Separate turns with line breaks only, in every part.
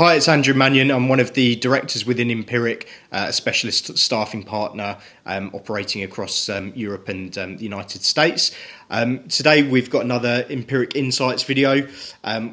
Hi, it's Andrew Manion. I'm one of the directors within Empiric, a specialist staffing partner operating across Europe and the United States. Today we've got another Empiric Insights video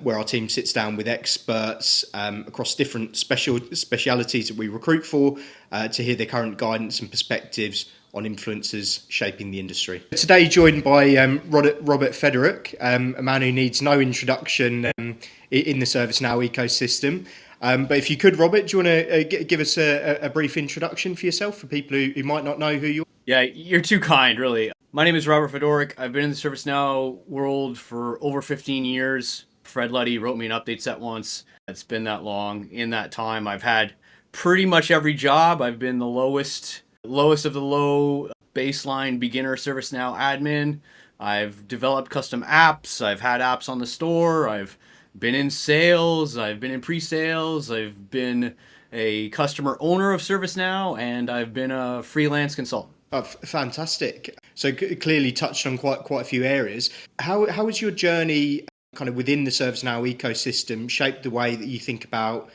where our team sits down with experts across different specialities that we recruit for to hear their current guidance and perspectives on influencers shaping the industry. Today joined by Robert Fedoruk, a man who needs no introduction in the ServiceNow ecosystem. But if you could, Robert, do you want to give us a brief introduction for yourself for people who might not know who you are?
Yeah, you're too kind, really. My name is Robert Fedoruk. I've been in the ServiceNow world for over 15 years. Fred Luddy wrote me an update set once. It's been that long. In that time, I've had pretty much every job. I've been the lowest of the low baseline beginner ServiceNow admin. I've developed custom apps. I've had apps on the store. I've been in sales. I've been in pre-sales. I've been a customer owner of ServiceNow, and I've been a freelance consultant.
Oh, fantastic. So clearly touched on quite a few areas. How has your journey kind of within the ServiceNow ecosystem shaped the way that you think about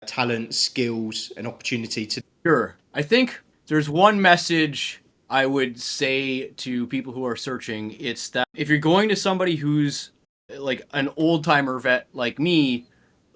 talent, skills, and opportunity to?
Sure. I think there's one message I would say to people who are searching. It's that if you're going to somebody who's like an old-timer vet like me,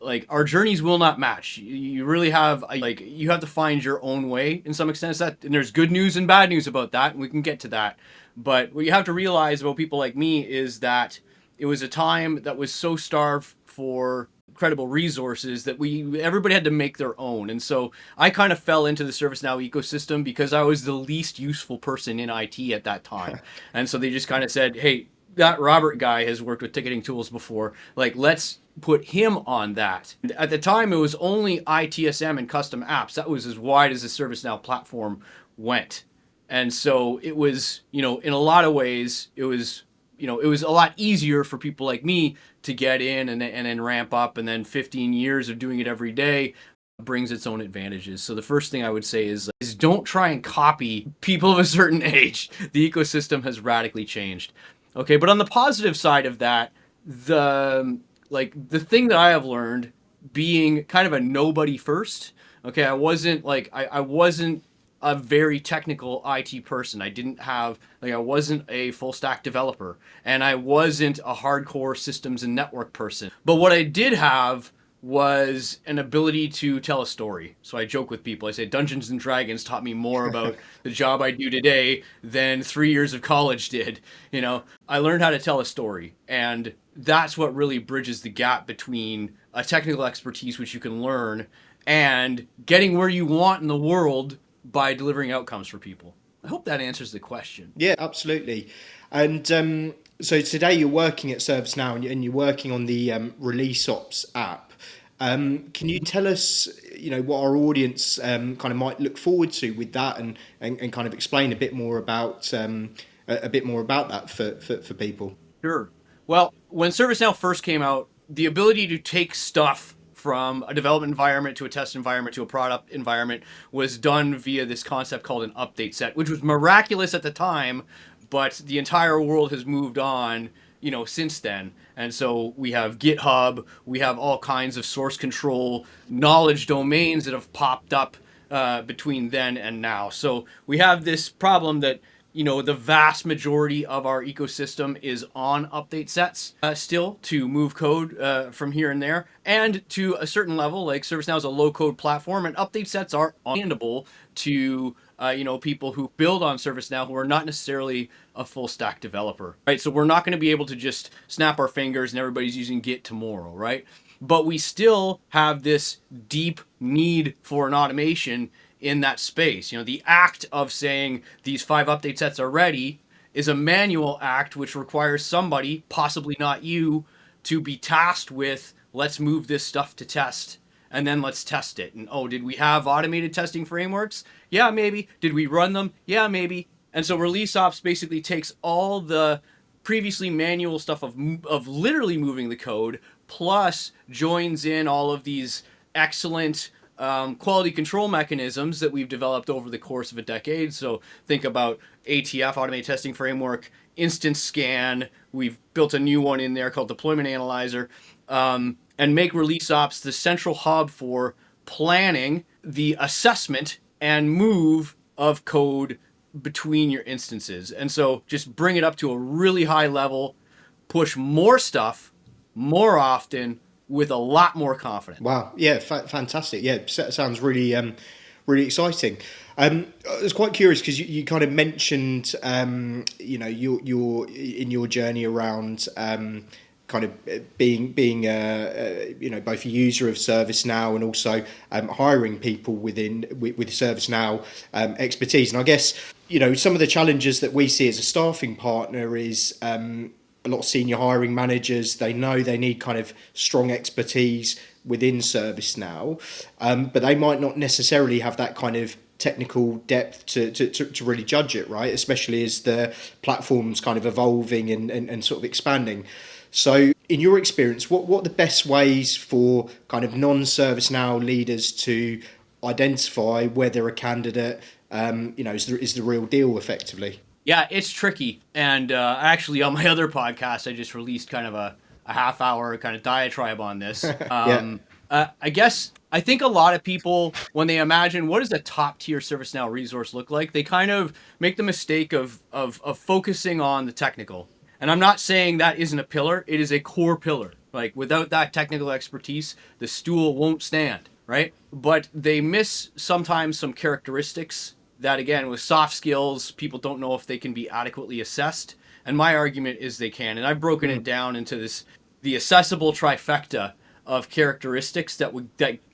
like our journeys will not match. You really have you have to find your own way in some extent. And there's good news and bad news about that, and we can get to that. But what you have to realize about people like me is that it was a time that was so starved for credible resources that everybody had to make their own. And so I kind of fell into the ServiceNow ecosystem because I was the least useful person in IT at that time. And so they just kind of said, hey, that Robert guy has worked with ticketing tools before. Like, let's put him on that. At the time, it was only ITSM and custom apps. That was as wide as the ServiceNow platform went. And so it was, in a lot of ways, it was a lot easier for people like me to get in and then ramp up. And then 15 years of doing it every day brings its own advantages. So the first thing I would say is don't try and copy people of a certain age. The ecosystem has radically changed. Okay, but on the positive side of that, the thing that I have learned being kind of a nobody first, okay, I wasn't a very technical IT person. I wasn't a full stack developer, and I wasn't a hardcore systems and network person. But what I did have was an ability to tell a story. So I joke with people. I say Dungeons and Dragons taught me more about the job I do today than 3 years of college did. I learned how to tell a story, and that's what really bridges the gap between a technical expertise, which you can learn, and getting where you want in the world by delivering outcomes for people. I hope that answers the question.
Yeah, absolutely. And so today you're working at ServiceNow and you're working on the ReleaseOps app. Can you tell us, what our audience kind of might look forward to with that, and kind of explain a bit more about that for people?
Sure. Well, when ServiceNow first came out, the ability to take stuff from a development environment to a test environment to a product environment was done via this concept called an update set, which was miraculous at the time, but the entire world has moved on, since then. And so we have GitHub, we have all kinds of source control knowledge domains that have popped up between then and now. So we have this problem that the vast majority of our ecosystem is on update sets still to move code from here and there. And to a certain level, like ServiceNow is a low-code platform, and update sets are understandable to people who build on ServiceNow who are not necessarily a full-stack developer, right? So we're not going to be able to just snap our fingers and everybody's using Git tomorrow, right? But we still have this deep need for an automation in that space. The act of saying these 5 update sets are ready is a manual act which requires somebody, possibly not you, to be tasked with, let's move this stuff to test, and then let's test it. And did we have automated testing frameworks? Yeah, maybe. Did we run them? Yeah, maybe. And so ReleaseOps basically takes all the previously manual stuff of literally moving the code, plus joins in all of these excellent quality control mechanisms that we've developed over the course of a decade. So think about ATF, Automated Testing Framework, Instance Scan. We've built a new one in there called Deployment Analyzer. and make ReleaseOps the central hub for planning the assessment and move of code between your instances. And so just bring it up to a really high level, push more stuff more often with a lot more confidence.
Wow. Yeah. Fantastic. Yeah. Sounds really, really exciting. I was quite curious because you kind of mentioned, your in your journey around kind of being both a user of ServiceNow and also hiring people with ServiceNow expertise. And I guess some of the challenges that we see as a staffing partner is a lot of senior hiring managers, they know they need kind of strong expertise within ServiceNow, but they might not necessarily have that kind of technical depth to really judge it, right? Especially as the platform's kind of evolving and sort of expanding. So in your experience, what are the best ways for kind of non-ServiceNow leaders to identify whether a candidate is the real deal effectively?
Yeah, it's tricky. And actually, on my other podcast, I just released kind of a half-hour kind of diatribe on this.
Yeah.
I think a lot of people, when they imagine what does a top-tier ServiceNow resource look like, they kind of make the mistake of focusing on the technical. And I'm not saying that isn't a pillar. It is a core pillar. Like, without that technical expertise, the stool won't stand, right? But they miss sometimes some characteristics that, again, with soft skills, people don't know if they can be adequately assessed. And my argument is they can. And I've broken it down into the accessible trifecta of characteristics that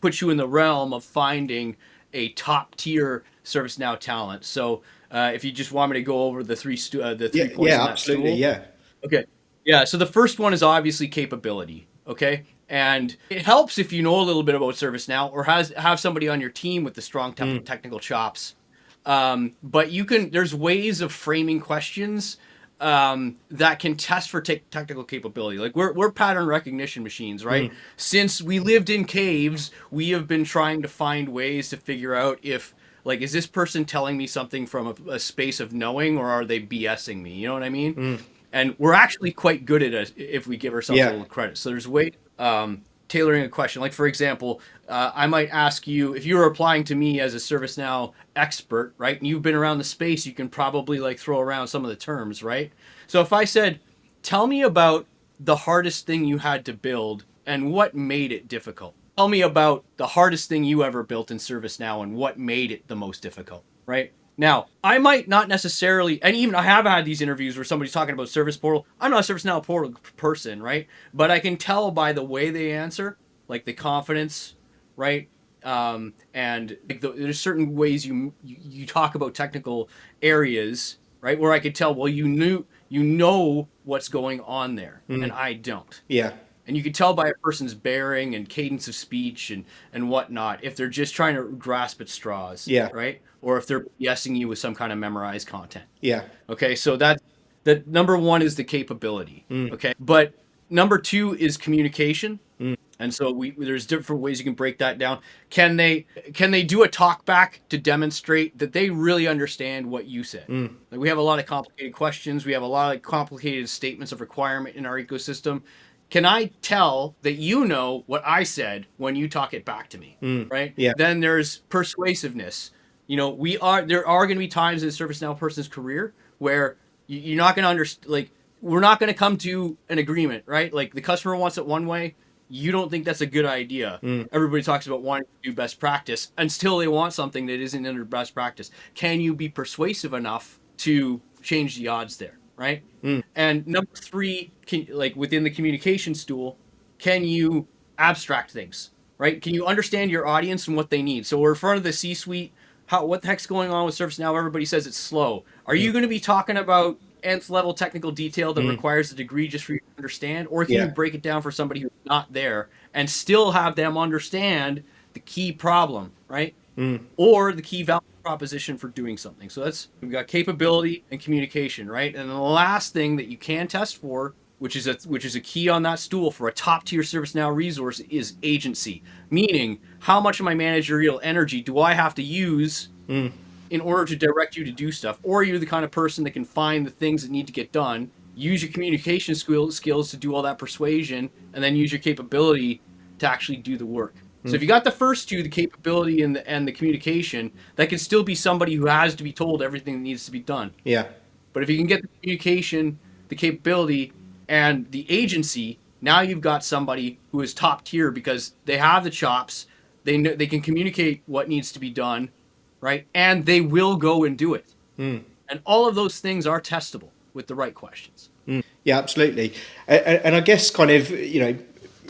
put you in the realm of finding a top tier ServiceNow talent. So if you just want me to go over the three points on that
absolutely,
stool.
yeah.
Okay. Yeah. So the first one is obviously capability. Okay. And it helps if you know a little bit about ServiceNow or have somebody on your team with the strong technical chops. But there's ways of framing questions that can test for technical capability. Like we're pattern recognition machines, right? Since we lived in caves, we have been trying to find ways to figure out if, like, is this person telling me something from a space of knowing, or are they BSing me? You know what I mean? And we're actually quite good at it if we give ourselves a little credit. So there's ways tailoring a question. Like, for example, I might ask you, if you were applying to me as a ServiceNow expert, right, and you've been around the space, you can probably like throw around some of the terms, right? So if I said, tell me about the hardest thing you had to build and what made it difficult. Tell me about the hardest thing you ever built in ServiceNow and what made it the most difficult, right? Now, I might not necessarily, and even I have had these interviews where somebody's talking about Service Portal. I'm not a ServiceNow Portal person, right? But I can tell by the way they answer, like the confidence, right? And like there's certain ways you talk about technical areas, right? Where I could tell, well, you know what's going on there, and I don't.
Yeah.
And you can tell by a person's bearing and cadence of speech and whatnot if they're just trying to grasp at straws, right? Or if they're BSing you with some kind of memorized content.
Yeah.
Okay, so that number one is the capability. Okay, but number two is communication. And so there's different ways you can break that down. Can they do a talk back to demonstrate that they really understand what you said? Like, we have a lot of complicated questions. We have a lot of complicated statements of requirement in our ecosystem. Can I tell that you know what I said when you talk it back to me, right?
Yeah.
Then there's persuasiveness. There are going to be times in a ServiceNow person's career where you're not going to understand, like, we're not going to come to an agreement, right? Like, the customer wants it one way. You don't think that's a good idea. Everybody talks about wanting to do best practice until they want something that isn't under best practice. Can you be persuasive enough to change the odds there, right? And number three, within the communication stool, can you abstract things, right? Can you understand your audience and what they need? So we're in front of the C-suite. What the heck's going on with ServiceNow? Everybody says it's slow. Are you going to be talking about nth level technical detail that requires a degree just for you to understand? Or can you break it down for somebody who's not there and still have them understand the key problem, right? Or the key value proposition for doing something. So we've got capability and communication, right? And the last thing that you can test for, which is a key on that stool for a top tier ServiceNow resource, is agency. Meaning, how much of my managerial energy do I have to use in order to direct you to do stuff? Or are you the kind of person that can find the things that need to get done, use your communication skills to do all that persuasion, and then use your capability to actually do the work. So if you got the first two, the capability and the communication, that can still be somebody who has to be told everything that needs to be done.
Yeah.
But if you can get the communication, the capability, and the agency, now you've got somebody who is top tier because they have the chops, they know, they can communicate what needs to be done, right? And they will go and do it. And all of those things are testable with the right questions.
Yeah, absolutely. And I guess kind of,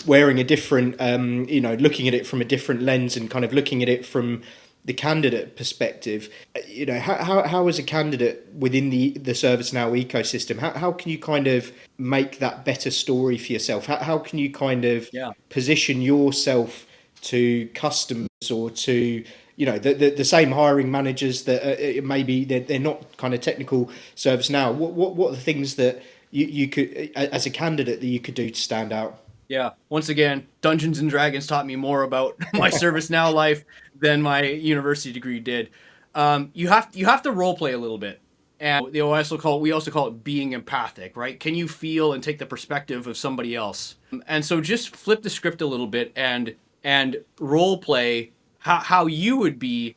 wearing a different, looking at it from a different lens and kind of looking at it from the candidate perspective, how as a candidate within the ServiceNow ecosystem, how can you kind of make that better story for yourself? How can you kind of position yourself to customers or to, the same hiring managers that maybe they're not kind of technical ServiceNow? What are the things that you could, as a candidate, that you could do to stand out?
Yeah. Once again, Dungeons and Dragons taught me more about my ServiceNow life than my university degree did. You have to role play a little bit, and we also call it being empathic, right? Can you feel and take the perspective of somebody else? And so just flip the script a little bit and role play how you would be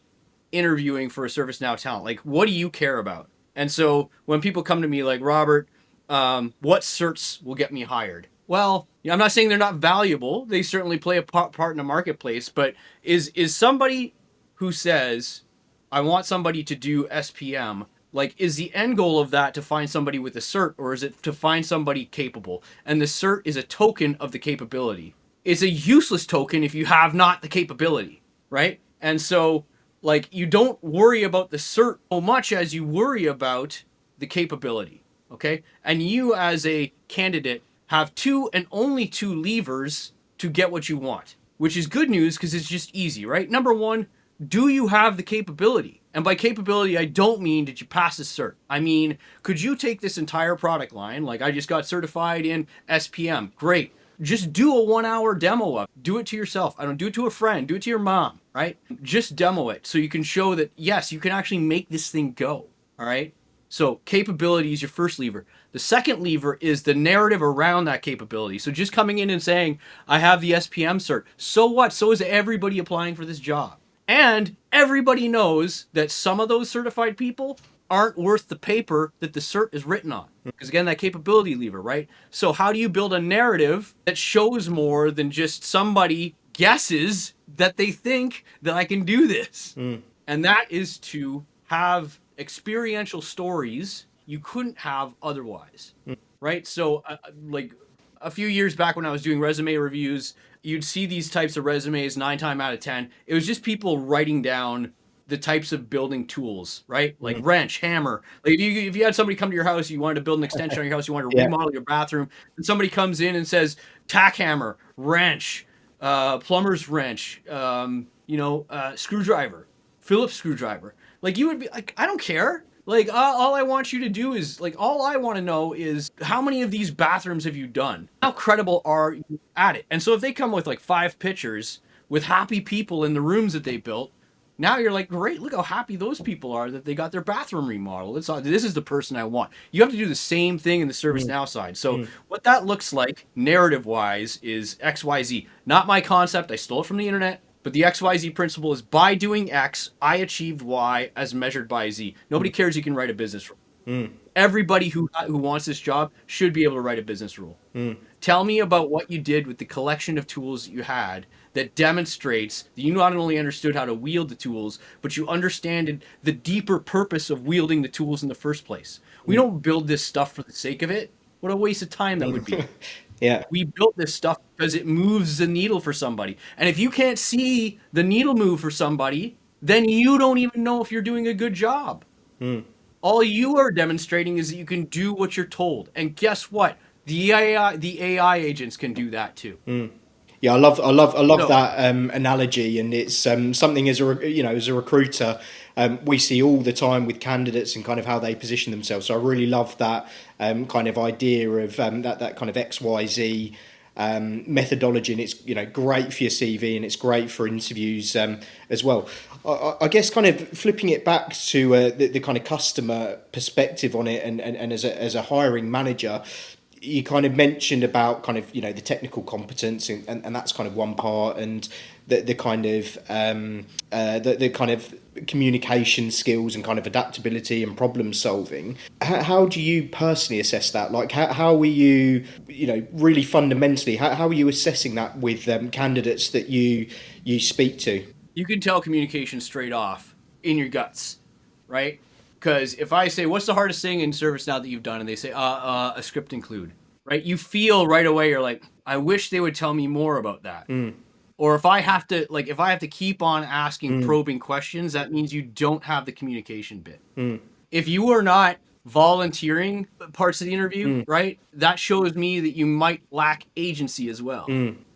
interviewing for a ServiceNow talent. Like, what do you care about? And so when people come to me like, Robert, what certs will get me hired? Well, I'm not saying they're not valuable. They certainly play a part in the marketplace. But is somebody who says, I want somebody to do SPM, like, is the end goal of that to find somebody with a cert, or is it to find somebody capable? And the cert is a token of the capability. It's a useless token if you have not the capability, right? And so, like, you don't worry about the cert so much as you worry about the capability, okay? And you, as a candidate, have two and only two levers to get what you want, which is good news because it's just easy, right? Number one, do you have the capability? And by capability, I don't mean did you pass the cert. I mean, could you take this entire product line, like I just got certified in SPM, great. Just do a 1 hour demo of it. Do it to yourself. I don't do it to a friend, do it to your mom, right? Just demo it so you can show that, yes, you can actually make this thing go, all right? So capability is your first lever. The second lever is the narrative around that capability. So just coming in and saying, I have the SPM cert. So what? So is everybody applying for this job. And everybody knows that some of those certified people aren't worth the paper that the cert is written on. Because again, that capability lever, right? So how do you build a narrative that shows more than just somebody guesses that they think that I can do this? And that is to have experiential stories you couldn't have otherwise, right? So like a few years back when I was doing resume reviews, you'd see these types of resumes 9 times out of 10. It was just people writing down the types of building tools, right? Like wrench, hammer. Like if you had somebody come to your house, you wanted to build an extension on your house, you wanted to remodel your bathroom, and somebody comes in and says tack hammer, wrench, plumber's wrench, screwdriver, Phillips screwdriver. Like, you would be like, I don't care. Like, all I want you to do is, like, all I want to know is how many of these bathrooms have you done? How credible are you at it? And so if they come with like 5 pictures with happy people in the rooms that they built, now you're like, great, look how happy those people are that they got their bathroom remodeled. This is the person I want. You have to do the same thing in the ServiceNow side. So what that looks like narrative-wise is XYZ. Not my concept. I stole it from the internet. But the XYZ principle is by doing X, I achieved Y as measured by Z. Nobody cares you can write a business rule. Everybody who wants this job should be able to write a business rule. Tell me about what you did with the collection of tools that you had that demonstrates that you not only understood how to wield the tools, but you understand the deeper purpose of wielding the tools in the first place. We don't build this stuff for the sake of it. What a waste of time that would be.
Yeah.
We built this stuff because it moves the needle for somebody. And if you can't see the needle move for somebody, then you don't even know if you're doing a good job. All you are demonstrating is that you can do what you're told. And guess what? The AI agents can do that too.
Yeah, I love that analogy, and it's something as a recruiter we see all the time with candidates and kind of how they position themselves. So I really love that kind of idea of that kind of XYZ methodology, and it's great for your CV and it's great for interviews as well. I guess kind of flipping it back to the kind of customer perspective on it, and as a hiring manager, you kind of mentioned about kind of, the technical competence, and that's kind of one part, and the kind of the kind of communication skills and kind of adaptability and problem solving. How do you personally assess that? Like, how are you, really fundamentally, how are you assessing that with candidates that you speak to?
You can tell communication straight off in your guts, right? Because if I say, what's the hardest thing in ServiceNow that you've done? And they say, a script include, right? You feel right away, you're like, I wish they would tell me more about that. Or if I have to keep on asking probing questions, that means you don't have the communication bit. If you are not volunteering parts of the interview, right, that shows me that you might lack agency as well.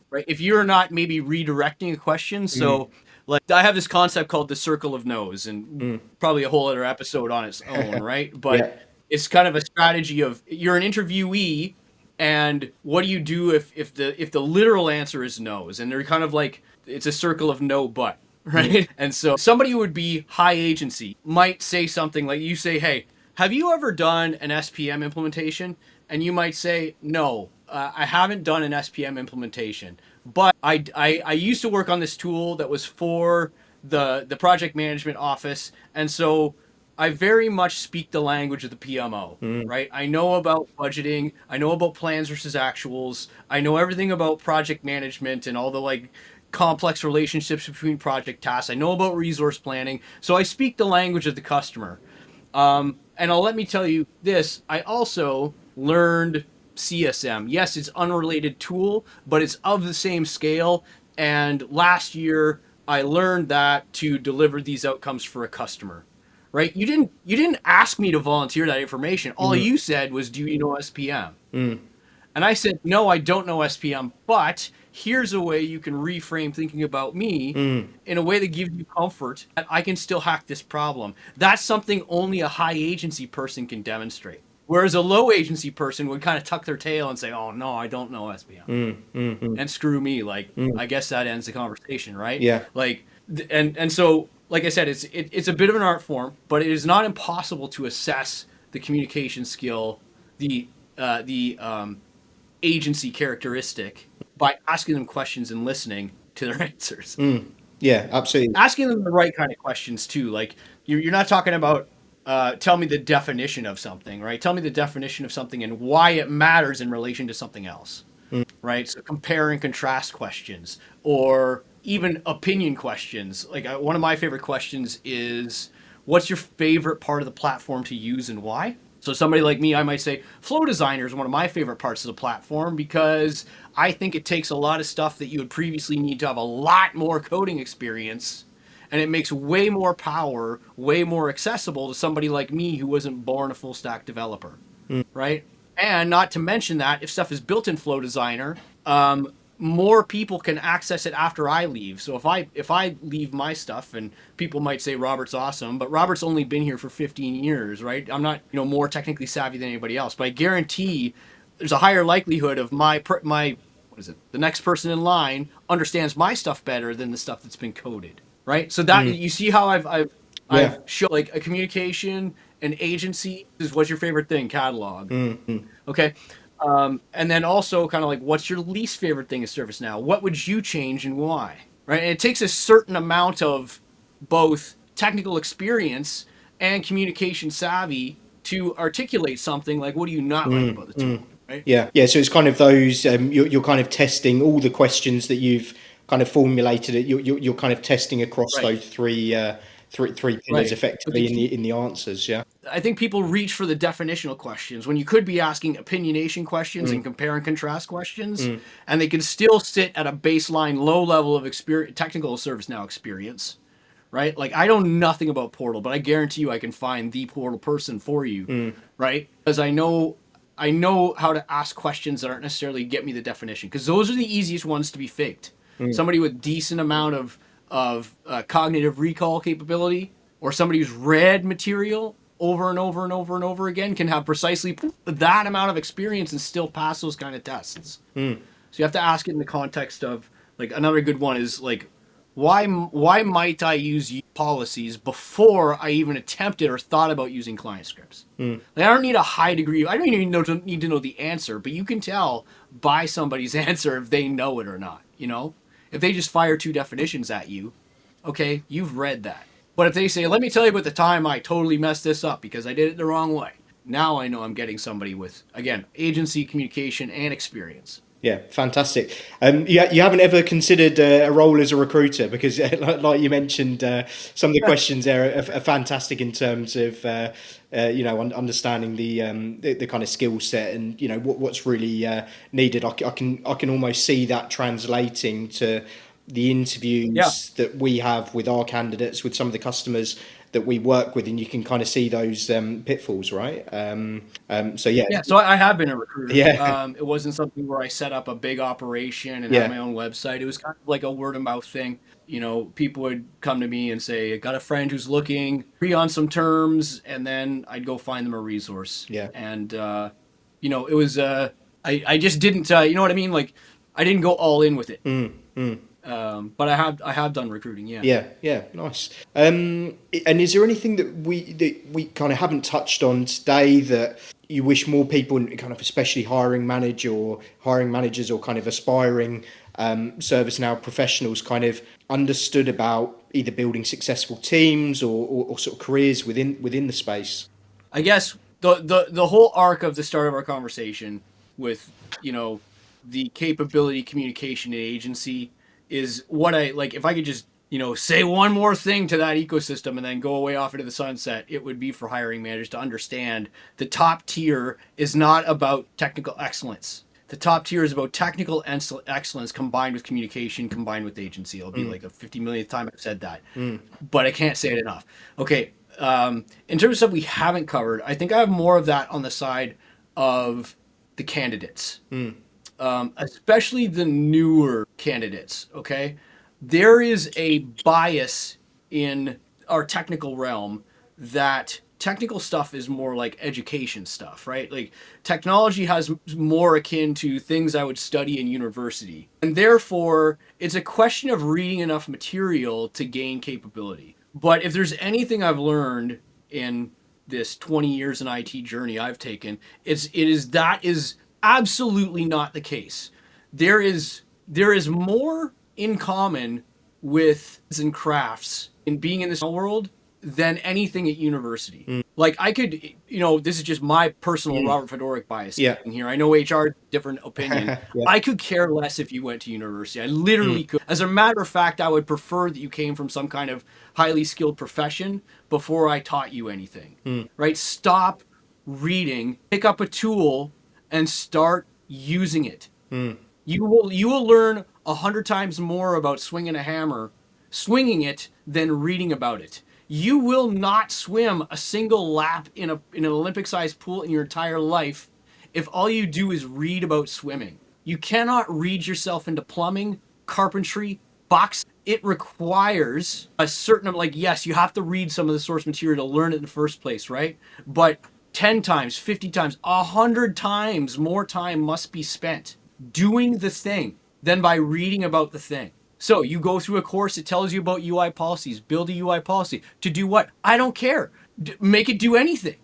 Right? If you're not maybe redirecting a question, so like I have this concept called the circle of no's, and probably a whole other episode on its own, right? But
Yeah.
it's kind of a strategy of you're an interviewee, and what do you do if the literal answer is no's, and they're kind of like it's a circle of no but, right? And so somebody who would be high agency might say something like, you say, hey, have you ever done an SPM implementation? And you might say, no, I haven't done an SPM implementation, but I used to work on this tool that was for the project management office. And so I very much speak the language of the PMO, right? I know about budgeting. I know about plans versus actuals. I know everything about project management and all the like complex relationships between project tasks. I know about resource planning. So I speak the language of the customer. And let me tell you this, I also learned CSM. Yes, it's unrelated tool, but it's of the same scale. And last year I learned that to deliver these outcomes for a customer, right? You didn't ask me to volunteer that information. All you said was, do you know SPM? And I said, no, I don't know SPM, but here's a way you can reframe thinking about me in a way that gives you comfort that I can still hack this problem. That's something only a high agency person can demonstrate. Whereas a low agency person would kind of tuck their tail and say, oh, no, I don't know SPM. And screw me. Like, I guess that ends the conversation, right?
Yeah.
Like, and so, like I said, it's a bit of an art form, but it is not impossible to assess the communication skill, the agency characteristic by asking them questions and listening to their answers.
Yeah, absolutely.
Asking them the right kind of questions too. Like you're not talking about tell me the definition of something, right? Tell me the definition of something and why it matters in relation to something else, right? So compare and contrast questions, or even opinion questions. Like one of my favorite questions is, what's your favorite part of the platform to use and why? So somebody like me, I might say Flow Designer is one of my favorite parts of the platform because I think it takes a lot of stuff that you would previously need to have a lot more coding experience, and it makes way more power, way more accessible to somebody like me who wasn't born a full stack developer, right? And not to mention that if stuff is built in Flow Designer, more people can access it after I leave. So if I leave my stuff, and people might say Robert's awesome, but Robert's only been here for 15 years, right? I'm not, more technically savvy than anybody else, but I guarantee there's a higher likelihood of my the next person in line understands my stuff better than the stuff that's been coded, right? So that you see how I've shown like a communication, an agency is what's your favorite thing catalog. Okay. And then also kind of like, what's your least favorite thing in ServiceNow? What would you change and why? Right? And it takes a certain amount of both technical experience and communication savvy to articulate something like, what do you not like about the tool? Right?
Yeah. So it's kind of those you're kind of testing all the questions that you've kind of formulated. You're kind of testing across those three pillars effectively in the answers. Yeah.
I think people reach for the definitional questions when you could be asking opinionation questions and compare and contrast questions, and they can still sit at a baseline low level of technical ServiceNow experience, right? Like I know nothing about Portal, but I guarantee you I can find the Portal person for you, right? Because I know how to ask questions that aren't necessarily get me the definition, because those are the easiest ones to be faked. Somebody with decent amount of cognitive recall capability, or somebody who's read material over and over and over and over again can have precisely that amount of experience and still pass those kind of tests. So you have to ask it in the context of, like, another good one is like, why might I use policies before I even attempted or thought about using client scripts? Like, I don't need a high degree. I don't even need to know the answer, but you can tell by somebody's answer if they know it or not. If they just fire two definitions at you, okay, you've read that. But if they say, "Let me tell you about the time I totally messed this up because I did it the wrong way," now I know I'm getting somebody with, again, agency, communication, and experience.
Yeah, fantastic. You haven't ever considered a role as a recruiter because, like you mentioned, some of the questions there are fantastic in terms of understanding the kind of skill set and what's really needed. I can almost see that translating to the interviews that we have with our candidates, with some of the customers that we work with, and you can kind of see those pitfalls, right? So yeah.
Yeah, so I have been a recruiter.
Yeah.
It wasn't something where I set up a big operation and
Yeah.
had my own website. It was kind of like a word of mouth thing. People would come to me and say, "I got a friend who's looking, agree on some terms," and then I'd go find them a resource.
Yeah.
And it was I just didn't you know what I mean? Like, I didn't go all in with it. But I have done recruiting.
Yeah, nice. And is there anything that we kind of haven't touched on today that you wish more people, kind of especially hiring managers or kind of aspiring ServiceNow professionals, kind of understood about either building successful teams or sort of careers within the space?
I guess the whole arc of the start of our conversation with the capability, communication, and agency is what I like. If I could just say one more thing to that ecosystem and then go away off into the sunset, it would be for hiring managers to understand the top tier is not about technical excellence. The top tier is about technical excellence combined with communication, combined with agency. It'll be like a 50 millionth time I've said that, but I can't say it enough. Okay. In terms of stuff we haven't covered, I think I have more of that on the side of the candidates, especially the newer candidates. Okay. There is a bias in our technical realm that technical stuff is more like education stuff, right? Like, technology has more akin to things I would study in university. And therefore, it's a question of reading enough material to gain capability. But if there's anything I've learned in this 20 years in IT journey I've taken, that is absolutely not the case. There is more in common with and crafts in being in this world than anything at university. Like, I could, this is just my personal Robert Fedoruk bias here. I know HR different opinion. I could care less if you went to university. I literally could. As a matter of fact, I would prefer that you came from some kind of highly skilled profession before I taught you anything. Right? Stop reading, pick up a tool, and start using it. You will learn 100 times more about swinging a hammer, swinging it, than reading about it. You will not swim a single lap in an Olympic-sized pool in your entire life if all you do is read about swimming. You cannot read yourself into plumbing, carpentry, box. It requires a certain, yes, you have to read some of the source material to learn it in the first place, right? But 10 times, 50 times, 100 times more time must be spent doing the thing than by reading about the thing. So you go through a course, it tells you about UI policies, build a UI policy. To do what? I don't care. Make it do anything.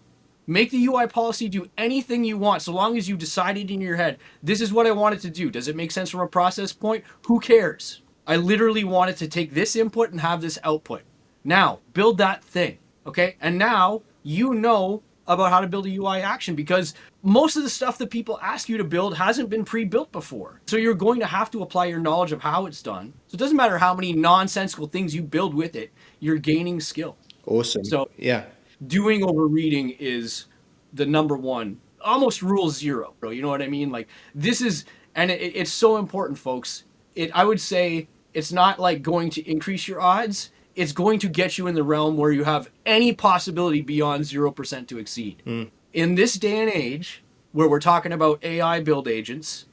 Make the UI policy do anything you want, so long as you decided in your head, this is what I want it to do. Does it make sense from a process point? Who cares? I literally want it to take this input and have this output. Now, build that thing, okay? And now you know about how to build a UI action, because most of the stuff that people ask you to build hasn't been pre-built before. So you're going to have to apply your knowledge of how it's done. So it doesn't matter how many nonsensical things you build with it, you're gaining skill.
Awesome.
So
yeah,
doing over reading is the number one, almost rule zero, bro. You know what I mean? Like, this is, and it's so important, folks. I would say it's not like going to increase your odds. It's going to get you in the realm where you have any possibility beyond 0% to exceed. In this day and age, where we're talking about AI build agents,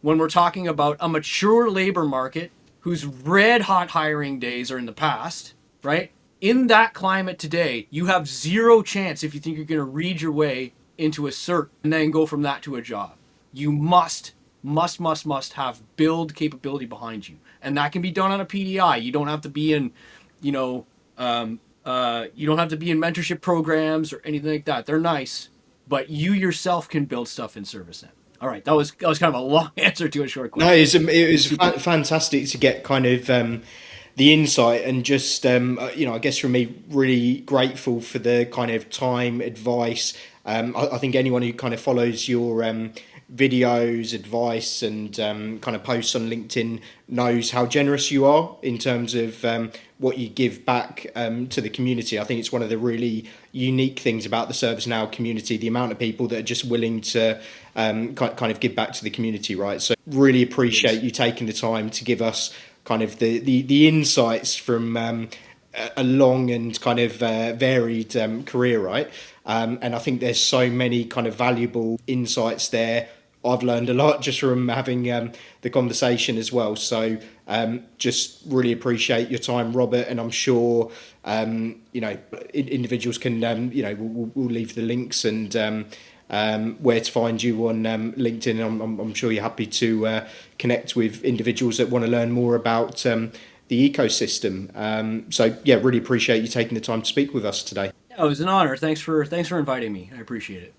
when we're talking about a mature labor market whose red hot hiring days are in the past, right? In that climate today, you have zero chance if you think you're going to read your way into a cert and then go from that to a job. You must must have build capability behind you, and that can be done on a PDI. You don't have to be in, you know, you don't have to be in mentorship programs or anything like that. They're nice, but you yourself can build stuff in ServiceNow. All right, that was kind of a long answer to a short
No,
question.
it was fantastic to get kind of the insight and just I guess for me, really grateful for the kind of time, advice. I think anyone who kind of follows your videos, advice, and kind of posts on LinkedIn knows how generous you are in terms of what you give back to the community. I think it's one of the really unique things about the ServiceNow community, the amount of people that are just willing to kind of give back to the community, right? So really appreciate you taking the time to give us kind of the insights from a long and kind of varied career, right? And I think there's so many kind of valuable insights there. I've learned a lot just from having the conversation as well. So just really appreciate your time, Robert. And I'm sure individuals can we'll leave the links and where to find you on LinkedIn. I'm sure you're happy to connect with individuals that want to learn more about the ecosystem. So yeah, really appreciate you taking the time to speak with us today.
Yeah, it was an honor. Thanks for inviting me. I appreciate it.